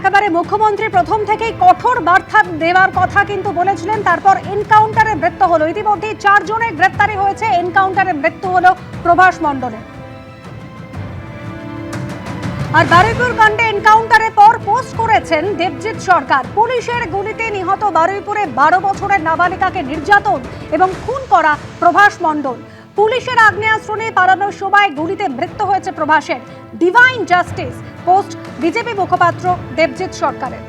একেবারে মুখ্যমন্ত্রী প্রথম থেকেই কঠোর বার্তা দেওয়ার কথা কিন্তু বলেছিলেন, তারপর এনকাউন্টারে মৃত্যু হলো। ইতিমধ্যে 4 জনের গ্রেপ্তারি হয়েছে, এনকাউন্টারে মৃত্যু হলো প্রভাস মণ্ডলের। আর বারুইপুর কাণ্ডে এনকাউন্টারের পর পোস্ট করেছেন দেবজিৎ সরকার। পুলিশের গুলিতে নিহত বারুইপুরে 12 বছরের নাবালিকাকে নির্যাতন এবং খুন করা প্রভাস মণ্ডল। পুলিশের আগ্নেয়াস্ত্র নিয়ে পালানোর সময় গুলিতে মৃত্যু হয়েছে প্রভাসের। ডিভাইন জাস্টিস পোস্ট বিজেপি মুখপাত্র দেবজিৎ সরকারের।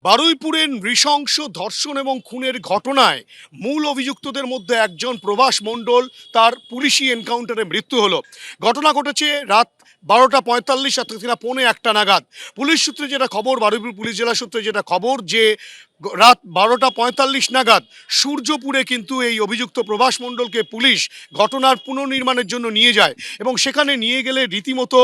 বারুইপুরের নৃশংস ধর্ষণ এবং খুনের ঘটনায় মূল অভিযুক্তদের মধ্যে একজন প্রভাস মণ্ডল, তার পুলিশি এনকাউন্টারে মৃত্যু হলো। ঘটনা ঘটেছে রাত 12:45 অর্থাৎ পৌনে 1টা নাগাদ। পুলিশ সূত্রে যেটা খবর, বারুইপুর পুলিশ জেলা সূত্রে যেটা খবর, যে রাত 12:45 নাগাদ সূর্যপুরে কিন্তু এই অভিযুক্ত প্রভাস মণ্ডলকে পুলিশ ঘটনার পুনর্নির্মাণের জন্য নিয়ে যায় এবং সেখানে নিয়ে গেলে রীতিমতো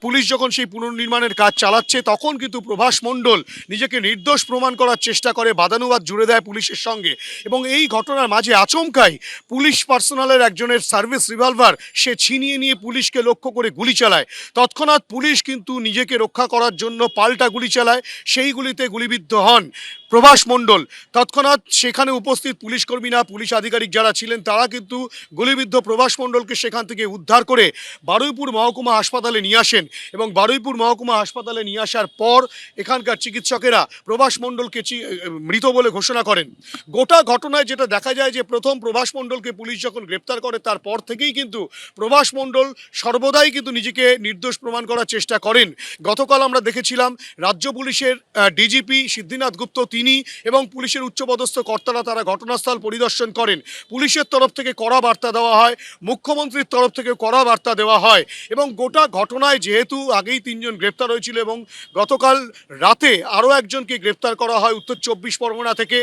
পুলিশ যখন সেই পুনর্নির্মাণের কাজ চালাচ্ছে তখন কিন্তু প্রভাস মণ্ডল নিজেকে নির্দোষ প্রমাণ করার চেষ্টা করে, বাদানুবাদ জুড়ে দেয় পুলিশের সঙ্গে। এবং এই ঘটনার মাঝে আচমকাই পুলিশ পার্সোনালের একজনের সার্ভিস রিভলভার সে ছিনিয়ে নিয়ে পুলিশকে লক্ষ্য করে গুলি চালায়। তৎক্ষণাৎ পুলিশ কিন্তু নিজেকে রক্ষা করার জন্য পাল্টা গুলি চালায়, সেই গুলিতে গুলিবিদ্ধ হন প্রভাস মণ্ডল। তৎক্ষণাৎ সেখানে উপস্থিত পুলিশ কর্মীরা, পুলিশ আধিকারিক যারা ছিলেন তারা কিন্তু গুলিবিদ্ধ প্রভাস মণ্ডলকে সেখান থেকে উদ্ধার করে বারুইপুর মহকুমা হাসপাতালে নিয়ে আসেন এবং বারুইপুর মহকুমা হাসপাতালে নিয়ে আসার পর এখানকার চিকিৎসকেরা প্রভাস মণ্ডলকে মৃত বলে ঘোষণা করেন। গোটা ঘটনায় যেটা দেখা যায় যে প্রথম প্রভাস মণ্ডলকে পুলিশ যখন গ্রেপ্তার করে তারপর থেকেই কিন্তু প্রভাস মণ্ডল সর্বদাই কিন্তু নিজেকে নির্দোষ প্রমাণ করার চেষ্টা করেন। গতকাল আমরা দেখেছিলাম রাজ্য পুলিশের ডিজিপি সিদ্ধিনাথ গুপ্ত তিনি এবং পুলিশের উচ্চপদস্থ কর্তারা তারা ঘটনাস্থল পরিদর্শন করেন। পুলিশের তরফ থেকে কড়া বার্তা দেওয়া হয়, মুখ্যমন্ত্রীর তরফ থেকে কড়া বার্তা দেওয়া হয় এবং গোটা ঘটনায় যেহেতু আগেই 3 জন গ্রেপ্তার হয়েছিল এবং গতকাল রাতে আরও একজনকে গ্রেপ্তার করা হয় উত্তর 24 পরগনা থেকে।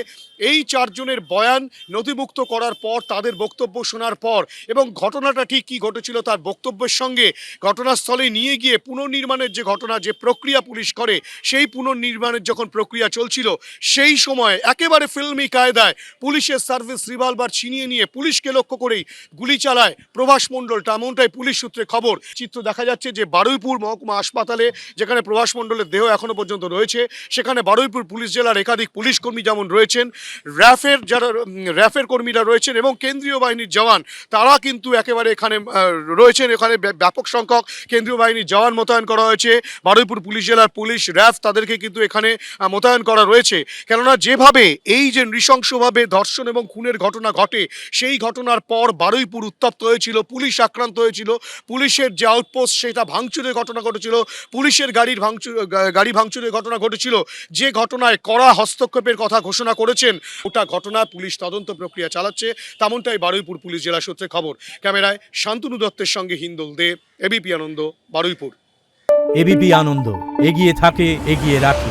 এই 4 জনের বয়ান নথিভুক্ত করার পর, তাদের বক্তব্য শোনার পর এবং ঘটনাটা ঠিক কী ঘটেছিল তার বক্তব্যের সঙ্গে ঘটনাস্থলে নিয়ে গিয়ে পুনর্নির্মাণের যে ঘটনা, যে প্রক্রিয়া পুলিশ করে, সেই পুনর্নির্মাণের যখন প্রক্রিয়া চলছিল সেই সময় একেবারে ফিল্মি কায়দায় পুলিশের সার্ভিস রিভলভার ছিনিয়ে নিয়ে পুলিশকে লক্ষ্য করেই গুলি চালায় প্রভাস মণ্ডল। এমনটাই পুলিশ সূত্রে খবর। চিত্র দেখা যাচ্ছে যে বারুইপুর মহকুমা হাসপাতালে যেখানে প্রভাস মণ্ডলের দেহ এখনও পর্যন্ত রয়েছে, সেখানে বারুইপুর পুলিশ জেলার একাধিক পুলিশ কর্মী যেমন রয়েছেন, র্যাফের কর্মীরা রয়েছেন এবং কেন্দ্রীয় বাহিনীর জওয়ান তারা কিন্তু একেবারে এখানে রয়েছেন। এখানে ব্যাপক সংখ্যক কেন্দ্রীয় বাহিনীর জওয়ান মোতায়েন করা হয়েছে। বারুইপুর পুলিশ জেলার পুলিশ, র্যাফ তাদেরকে কিন্তু এখানে মোতায়েন করা রয়েছে। কেননা যেভাবে এই যে নৃশংসভাবে ধর্ষণ এবং খুনের ঘটনা ঘটে, সেই ঘটনার পর বারুইপুর উত্তপ্ত হয়েছিল, পুলিশ আক্রান্ত হয়েছিল, পুলিশের যে আউটপোস্ট সেটা ভাঙচুরের ঘটনা ঘটেছিল, পুলিশের গাড়ি ভাঙচুরের ঘটনা ঘটেছিল, যে ঘটনায় কড়া হস্তক্ষেপের কথা ঘোষণা করেছেন। ওটা ঘটনা পুলিশ তদন্ত প্রক্রিয়া চালাচ্ছে, তেমনটাই বারুইপুর পুলিশ জেলা সূত্রে খবর। ক্যামেরায় শান্তনু দত্তের সঙ্গে হিন্দল দে, এবিপি আনন্দ, বারুইপুর। এবিপি আনন্দ, এগিয়ে থাকে, এগিয়ে রাখে।